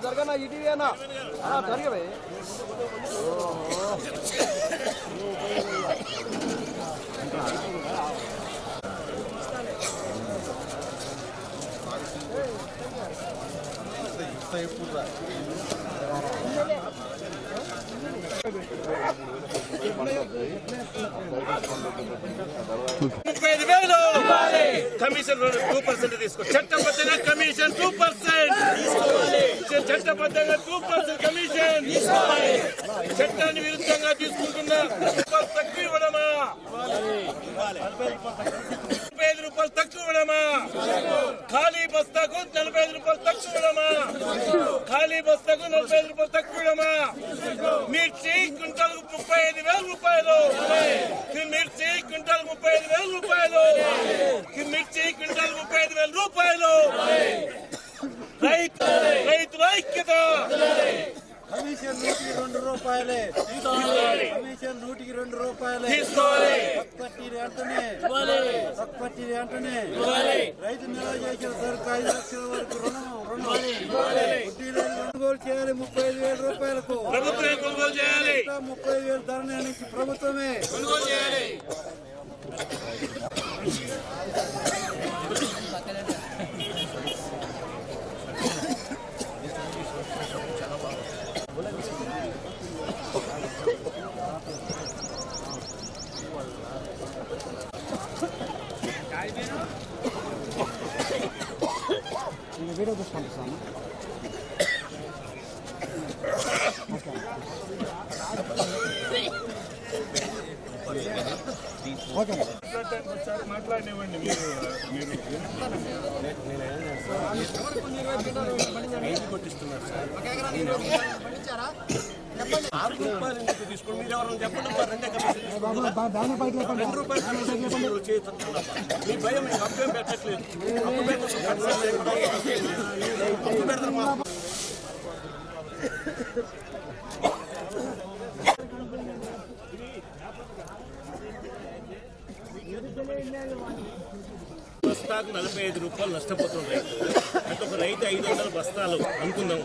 జరగనా ఇటీవేనా జరగవే commission 2% తీసుకో చట్టబద్ధంగా commission 2% చట్టబద్ధంగా 2% కమిషన్ చట్టాన్ని విరుద్ధంగా తీసుకుంటున్న తక్కువ ఇవ్వడమా 45 రూపాయలు తక్కువ ఇవ్వడమా ఖాళీ బస్తాకు 45 రూపాయలు తక్కువ ఇవ్వడమా ఖాళీ బస్తాకు 45 రూపాయలు తక్కువ ఇవ్వడమా మిర్చి క్వింటాల్కు 35,000 రూపాయలు మిర్చి క్వింటాల్కు 35,000 రూపాయలు మిర్చి క్వింటాల్ 35,000 రూపాయలు రైతుల ఐక్యత కమిషన్ 102 రూపాయలే కమిషన్ 102 రూపాయలే తక్కువ వెంటనే రైతు నిల్వ చేసిన సరుకు 5 లక్షల వరకు రుణం కొనుగోలు చేయాలి 35,000 రూపాయలకు ప్రభుత్వమే కొనుగోలు చేయాలి 30,000 ధర నుంచి ప్రభుత్వమే కొనుగోలు చేయాలి వీడియో తీసుకుంటాను మాట్లాడినివ్వండి కొట్టిస్తున్నారు సార్ 6 రూపాయలు తీసుకోండి మీరు ఎవరైనా చెప్పండి 2 రూపాయలు మీ భయం మీకు అప్పేం పెట్టట్లేదు అప్పు పెడతారు మా బస్తాకు 45 రూపాయలు నష్టపోతుంది రైతు అంటే ఒక రైతు 500 బస్తాలు అనుకుందాం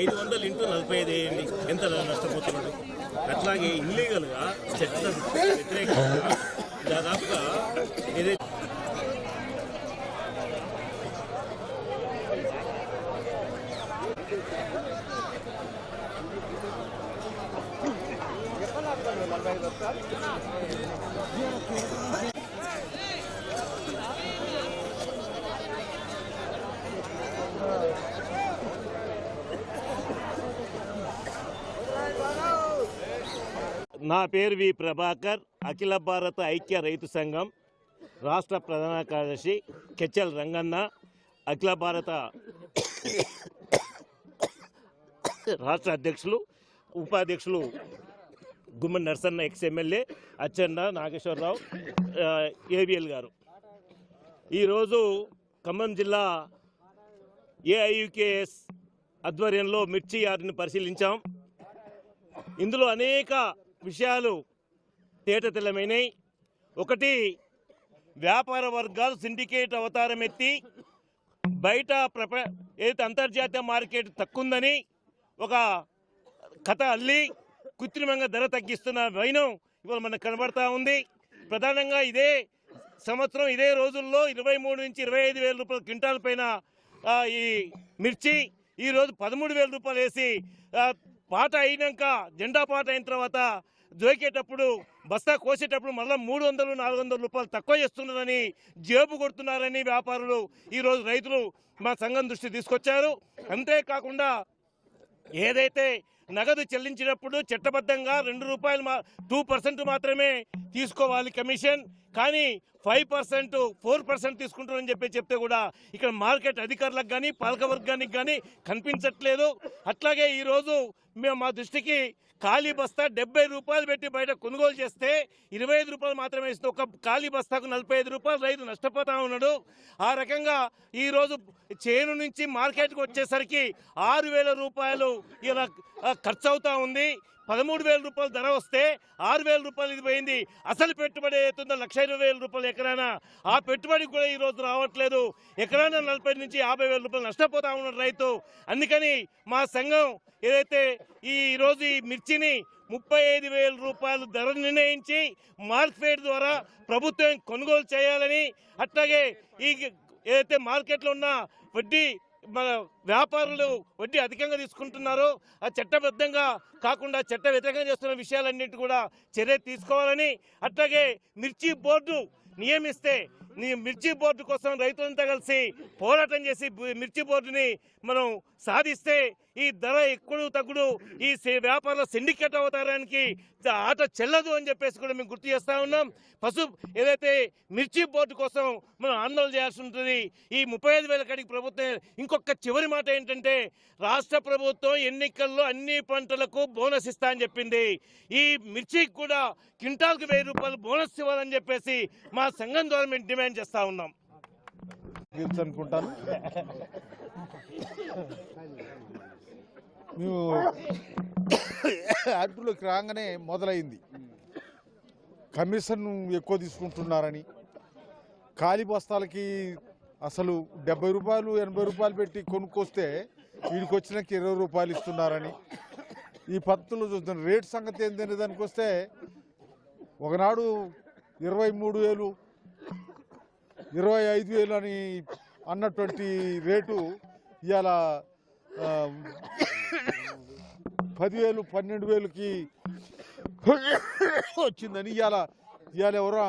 500 ఇంటూ 45 వేయండి ఎంత నష్టపోతున్నాడు అట్లాగే ఇల్లీగల్గా చట్ట వ్యతిరేకంగా దాదాపుగా ఏదైతే నా పేరు వి ప్రభాకర్ అఖిల భారత ఐక్య రైతు సంఘం రాష్ట్ర ప్రధాన కార్యదర్శి కెచ్చల్ రంగన్న అఖిల భారత రాష్ట్ర అధ్యక్షులు ఉపాధ్యక్షులు గుమ్మడి నరసన్న ఎక్స్ఎమ్మెల్యే అచ్చెండ నాగేశ్వరరావు ఏబిఎల్ గారు ఈరోజు ఖమ్మం జిల్లా ఏఐయుకేఎస్ ఆధ్వర్యంలో మిర్చి యార్డుని పరిశీలించాం. ఇందులో అనేక విషయాలు తేటతెల్లమైనవి. ఒకటి, వ్యాపార వర్గాలు సిండికేట్ అవతారం ఎత్తి బయట ఏదైతే అంతర్జాతీయ మార్కెట్ తక్కువందని ఒక కథ అల్లి కృత్రిమంగా ధర తగ్గిస్తున్న వైనం ఇవాళ మనకు కనబడతా ఉంది. ప్రధానంగా ఇదే సంవత్సరం ఇదే రోజుల్లో 23 నుంచి 25,000 రూపాయల క్వింటాల్ పైన ఈ మిర్చి ఈరోజు 13,000 రూపాయలు వేసి పాట అయినాక జెండా పాట అయిన తర్వాత జోకేటప్పుడు బస్తా కోసేటప్పుడు మళ్ళీ 300-400 రూపాయలు తక్కువ చేస్తున్నారని జేబు కొడుతున్నారని వ్యాపారులు ఈరోజు రైతులు మా సంఘం దృష్టి తీసుకొచ్చారు. అంతేకాకుండా ఏదైతే నగదు చెల్లించినప్పుడు చట్టబద్ధంగా 2 రూపాయలు 2% మాత్రమే తీసుకోవాలి కమిషన్, కానీ 5% 4% తీసుకుంటారని చెప్తే కూడా ఇక్కడ మార్కెట్ అధికారులకు కానీ పాలకవర్గానికి కానీ కనిపించట్లేదు. అట్లాగే ఈరోజు మేము మా దృష్టికి ఖాళీ బస్తా 70 రూపాయలు పెట్టి బయట కొనుగోలు చేస్తే 25 రూపాయలు మాత్రమే ఇస్తే ఒక ఖాళీ బస్తాకు 45 రూపాయలు రైతు నష్టపోతా ఉన్నాడు. ఆ రకంగా ఈరోజు చేను నుంచి మార్కెట్కి వచ్చేసరికి 6,000 రూపాయలు ఇలా ఖర్చు అవుతా ఉంది. 13,000 రూపాయలు ధర వస్తే 6,000 రూపాయలు ఇది పోయింది. అసలు పెట్టుబడి అవుతుందో 1,20,000 రూపాయలు ఎకరానా, ఆ పెట్టుబడి కూడా ఈరోజు రావట్లేదు. ఎకరానా 40 నుంచి 50,000 రూపాయలు నష్టపోతా ఉన్నాడు రైతు. అందుకని మా సంఘం ఏదైతే ఈరోజు ఈ మిర్చిని 35,000 రూపాయలు ధర నిర్ణయించి మార్కెట్ ద్వారా ప్రభుత్వం కొనుగోలు చేయాలని, అట్లాగే ఈ ఏదైతే మార్కెట్లో ఉన్న వడ్డీ మన వ్యాపారులు వడ్డీ అధికంగా తీసుకుంటున్నారో ఆ చట్టబద్ధంగా కాకుండా చట్ట వ్యతిరేకంగా చేస్తున్న విషయాలన్నింటి కూడా చర్య తీసుకోవాలని, అట్లాగే మిర్చి బోర్డు నియమిస్తే మిర్చి బోర్డు కోసం రైతులంతా కలిసి పోరాటం చేసి మిర్చి బోర్డుని మనం సాధిస్తే ఈ ధర ఎక్కువ తగ్గుడు ఈ వ్యాపారుల సిండికేట్ అవతారానికి ఆట చెల్లదు అని చెప్పేసి కూడా మేము గుర్తు చేస్తూ ఉన్నాం. ఏదైతే మిర్చి బోర్డు కోసం మనం ఆందోళన చేయాల్సి ఉంటుంది. ఈ 35,000 కాడికి ప్రభుత్వం ఇంకొక చివరి మాట ఏంటంటే, రాష్ట్ర ప్రభుత్వం ఎన్నికల్లో అన్ని పంటలకు బోనస్ ఇస్తా అని చెప్పింది. ఈ మిర్చికి కూడా క్వింటాల్కి 1,000 రూపాయలు బోనస్ ఇవ్వాలని చెప్పేసి మా సంఘం ద్వారా మేము డిమాండ్ చేస్తూ ఉన్నాం. అనుకుంటాను మేము అడ్డులోకి రాగానే మొదలైంది. కమిషన్ ఎక్కువ తీసుకుంటున్నారని, ఖాళీ బస్తాలకి అసలు 70 రూపాయలు 80 రూపాయలు పెట్టి కొనుక్కొస్తే వీడికి వచ్చినాక 20 రూపాయలు ఇస్తున్నారని ఈ పద్ధతులు చూస్తున్నారు. రేట్ సంగతి ఏంటనే దానికి వస్తే ఒకనాడు 23,000 25,000 అని అన్నటువంటి రేటు ఇవాళ 10,000 12,000కి వచ్చిందని ఇవాళ ఎవరో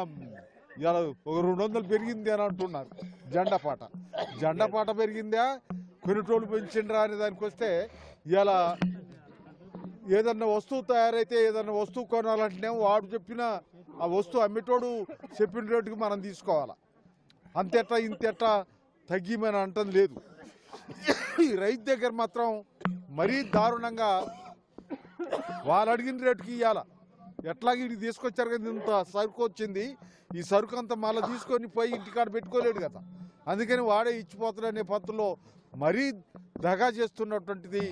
ఇవాళ ఒక 200 పెరిగింది అని అంటున్నారు. జెండా పాట పెరిగిందా, కొన్నిటోళ్ళు పెంచిండ్రా అనే దానికి వస్తే ఇవాళ ఏదన్నా వస్తువు తయారైతే ఏదన్నా వస్తువు కొనాలంటే వాడు చెప్పిన ఆ వస్తువు అమ్మేటోడు చెప్పిన రేటుకి మనం తీసుకోవాలా. అంతెట్లా ఇంతెట్లా తగ్గిమని అంటం లేదు. ఈ రైతు దగ్గర మాత్రం మరీ దారుణంగా వాళ్ళు అడిగిన రేటుకి ఇవ్వాల. ఎట్లాగ ఇది తీసుకొచ్చారు కదా, ఇంత సరుకు వచ్చింది, ఈ సరుకు అంతా మళ్ళీ తీసుకొని పోయి ఇంటికాడ పెట్టుకోలేడు కదా, అందుకని వాడే ఇచ్చిపోతాడనే పద్ధతిలో మరీ దగా చేస్తున్నటువంటిది,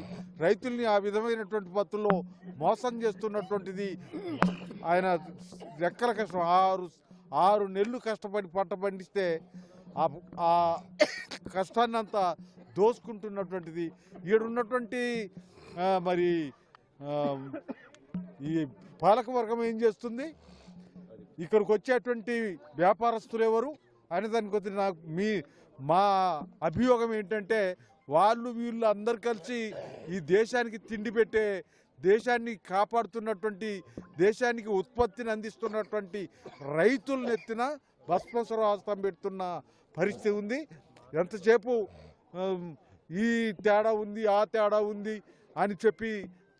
రైతుల్ని ఆ విధమైనటువంటి పద్ధతుల్లో మోసం చేస్తున్నటువంటిది. ఆయన రెక్కల కష్టం 6 నెలలు కష్టపడి పంట పండిస్తే ఆ కష్టాన్ని అంతా దోసుకుంటున్నటువంటిది. ఈడున్నటువంటి మరి ఈ పాలకవర్గం ఏం చేస్తుంది, ఇక్కడికి వచ్చేటువంటి వ్యాపారస్తులు ఎవరు అనే దానికి వచ్చి మా అభియోగం ఏంటంటే, వీళ్ళు అందరు కలిసి ఈ దేశానికి తిండి పెట్టే, దేశాన్ని కాపాడుతున్నటువంటి, దేశానికి ఉత్పత్తిని అందిస్తున్నటువంటి రైతులను ఎత్తిన భస్మస్వరాస్తం పెడుతున్న పరిస్థితి ఉంది. ఎంతసేపు ఈ తేడా ఉంది ఆ తేడా ఉంది అని చెప్పి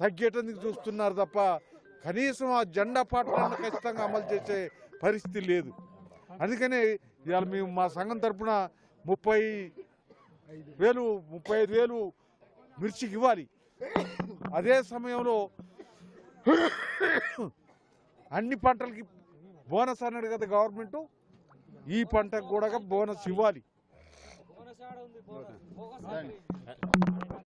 తగ్గేటందుకు చూస్తున్నారు తప్ప కనీసం ఆ జెండా పాటలను ఖచ్చితంగా అమలు చేసే పరిస్థితి లేదు. అందుకనే ఇవాళ మేము మా సంఘం తరఫున 35,000 మిర్చికి ఇవ్వాలి. అదే సమయంలో అన్ని పంటలకి బోనస్ అన్నాడు కదా గవర్నమెంట్, ఈ పంటకు కూడా బోనస్ ఇవ్వాలి.